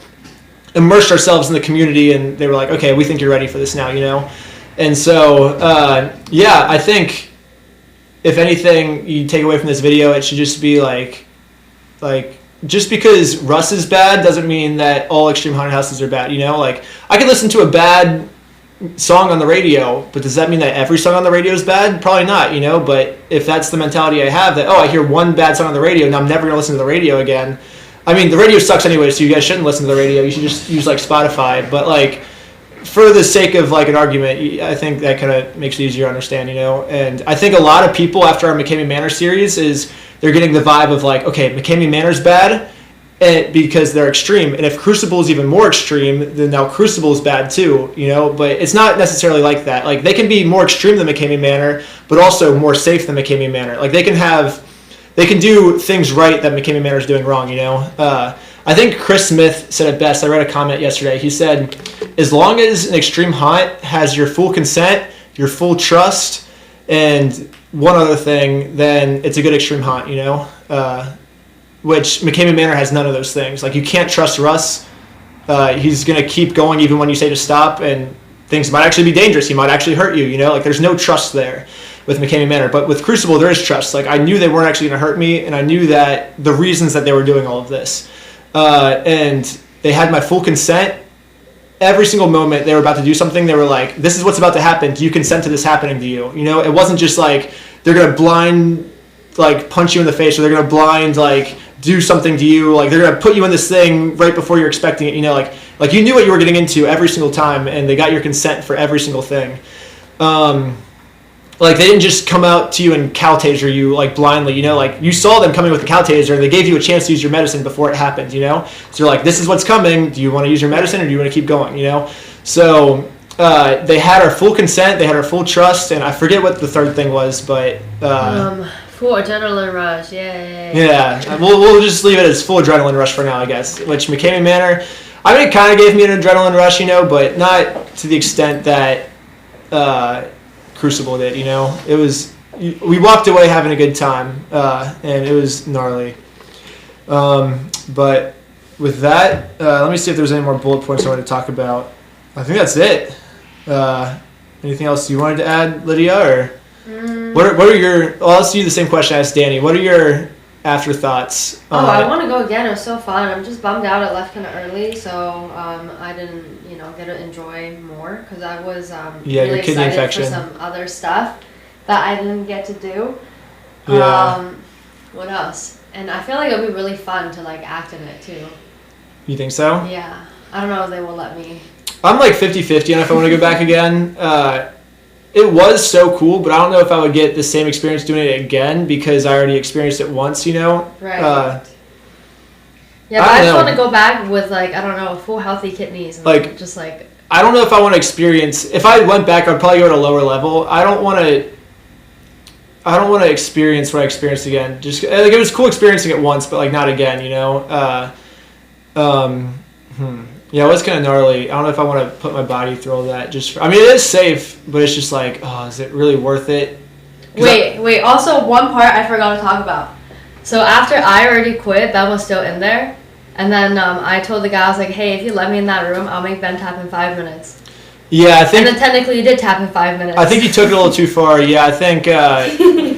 immersed ourselves in the community, and they were like, okay, we think you're ready for this now, you know? And so, yeah, I think if anything you take away from this video, it should just be like just because Russ is bad doesn't mean that all extreme haunted houses are bad, you know? Like, I could listen to a bad song on the radio, but does that mean that every song on the radio is bad? Probably not, you know? But if that's the mentality I have, that, oh, I hear one bad song on the radio, and I'm never going to listen to the radio again. I mean, the radio sucks anyway, so you guys shouldn't listen to the radio. You should just use, like, Spotify. But, like, for the sake of, like, an argument, I think that kind of makes it easier to understand, you know? And I think a lot of people, after our McKamey Manor series, is they're getting the vibe of, like, okay, McKamey Manor's bad because they're extreme. And if Krusebel is even more extreme, then now Krusebel is bad too, you know? But it's not necessarily like that. Like, they can be more extreme than McKamey Manor, but also more safe than McKamey Manor. Like, they can do things right that McKamey Manor is doing wrong, you know? I think Chris Smith said it best. I read a comment yesterday. He said, as long as an extreme haunt has your full consent, your full trust, and one other thing, then it's a good extreme haunt, you know? Which McKamey Manor has none of those things. Like, you can't trust Russ. He's going to keep going even when you say to stop, and things might actually be dangerous. He might actually hurt you, you know? Like, there's no trust there with McKamey Manor. But with Krusebel, there is trust. Like, I knew they weren't actually going to hurt me, and I knew that the reasons that they were doing all of this. And they had my full consent. Every single moment they were about to do something, they were like, this is what's about to happen. Do you consent to this happening to you? You know, it wasn't just like they're going to blind, like, punch you in the face, or they're going to blind, like, do something to you. Like, they're going to put you in this thing right before you're expecting it. You know, like you knew what you were getting into every single time, and they got your consent for every single thing. Like, they didn't just come out to you and cow taser you, like, blindly, you know? Like, you saw them coming with the cow taser, and they gave you a chance to use your medicine before it happened, you know? So they're like, this is what's coming. Do you want to use your medicine, or do you want to keep going, you know? So they had our full consent. They had our full trust, and I forget what the third thing was, but... full adrenaline rush, yay. Yeah, we'll just leave it as full adrenaline rush for now, I guess. Which McKamey Manor, I mean, it kind of gave me an adrenaline rush, you know, but not to the extent that Krusebel did, you know. It was, we walked away having a good time, and it was gnarly. But with that, let me see if there's any more bullet points I wanted to talk about. I think that's it. Anything else you wanted to add, Lydia, or... What are your... Well, I'll ask you the same question I asked Danny. What are your afterthoughts? I want to go again. It was so fun. I'm just bummed out I left kind of early, so I didn't, get to enjoy more, because I was really excited infection. for some other stuff that I didn't get to do. Yeah. What else? And I feel like it'll be really fun to, like, act in it, too. You think so? Yeah. I don't know if they will let me. I'm like 50-50 on if I want to go back again. It was so cool, but I don't know if I would get the same experience doing it again, because I already experienced it once, you know? Right. Yeah, but I just want to go back with, like, I don't know, full healthy kidneys. And like, just like... I don't know if I want to experience... If I went back, I'd probably go at a lower level. I don't want to experience what I experienced again. Just, like, it was cool experiencing it once, but, like, not again, you know? Yeah, it was kind of gnarly. I don't know if I want to put my body through all that. I mean, it is safe, but it's just like, oh, is it really worth it? Wait. Also, one part I forgot to talk about. So after I already quit, Ben was still in there. And then I told the guy, I was like, hey, if you let me in that room, I'll make Ben tap in 5 minutes. Yeah, I think... And then technically you did tap in 5 minutes. I think you took it a little too far. Yeah, I think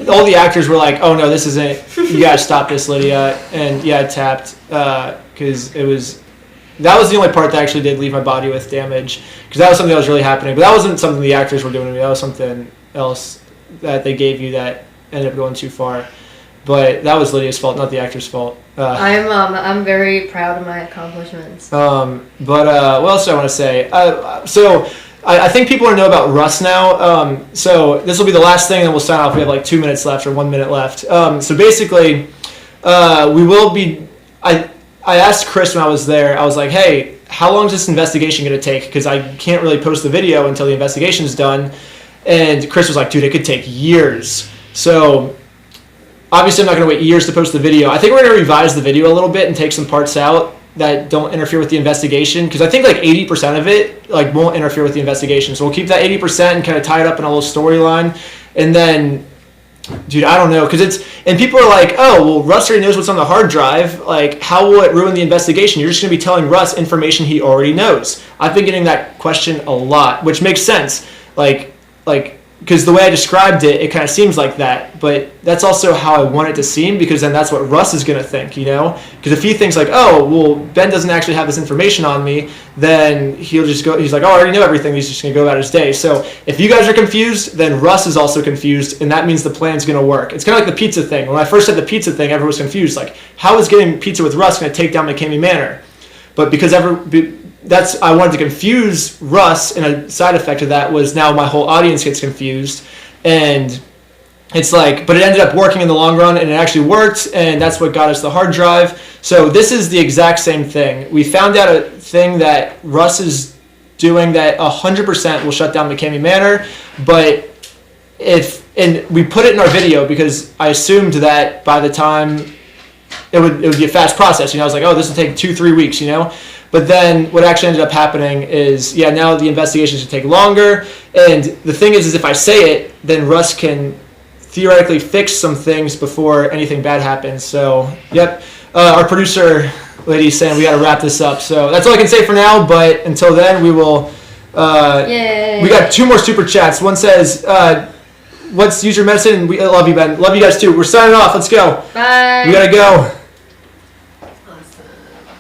all the actors were like, oh, no, this isn't... You got to stop this, Lydia. And, yeah, I tapped because it was... That was the only part that actually did leave my body with damage, because that was something that was really happening. But that wasn't something the actors were doing to me. That was something else that they gave you that ended up going too far. But that was Lydia's fault, not the actor's fault. I'm very proud of my accomplishments. But what else do I want to say? So I think people want to know about Russ now. So this will be the last thing, and then we'll sign off. We have like 2 minutes left, or 1 minute left. So basically, we will be... I asked Chris when I was there, I was like, hey, how long is this investigation going to take? Because I can't really post the video until the investigation's done. And Chris was like, dude, it could take years. So obviously I'm not going to wait years to post the video. I think we're going to revise the video a little bit and take some parts out that don't interfere with the investigation, because I think like 80% of it like won't interfere with the investigation. So we'll keep that 80% and kind of tie it up in a little storyline, and then, dude, I don't know, because and people are like, oh, well, Russ already knows what's on the hard drive. Like, how will it ruin the investigation? You're just going to be telling Russ information he already knows. I've been getting that question a lot, which makes sense. Like, because the way I described it, it kind of seems like that. But that's also how I want it to seem, because then that's what Russ is going to think, you know? Because if he thinks like, oh, well, Ben doesn't actually have this information on me, then he'll just go, he's like, oh, I already know everything. He's just going to go about his day. So if you guys are confused, then Russ is also confused, and that means the plan's going to work. It's kind of like the pizza thing. When I first said the pizza thing, everyone was confused. Like, how is getting pizza with Russ going to take down McCamey Manor? But because I wanted to confuse Russ, and a side effect of that was now my whole audience gets confused, and it's like, but it ended up working in the long run, and it actually worked, and that's what got us the hard drive. So this is the exact same thing. We found out a thing that Russ is doing that 100% will shut down McCamey Manor, but and we put it in our video because I assumed that by the time it would be a fast process. You know, I was like, oh, this will take 2-3 weeks, you know? But then what actually ended up happening is, yeah, now the investigation should take longer. And the thing is if I say it, then Russ can theoretically fix some things before anything bad happens. So, yep. Our producer lady is saying we got to wrap this up. So that's all I can say for now. But until then, we will. Yay. We got 2 more super chats. One says, "Let's use your medicine." We love you, Ben. Love you guys too. We're signing off. Let's go. Bye. We gotta go.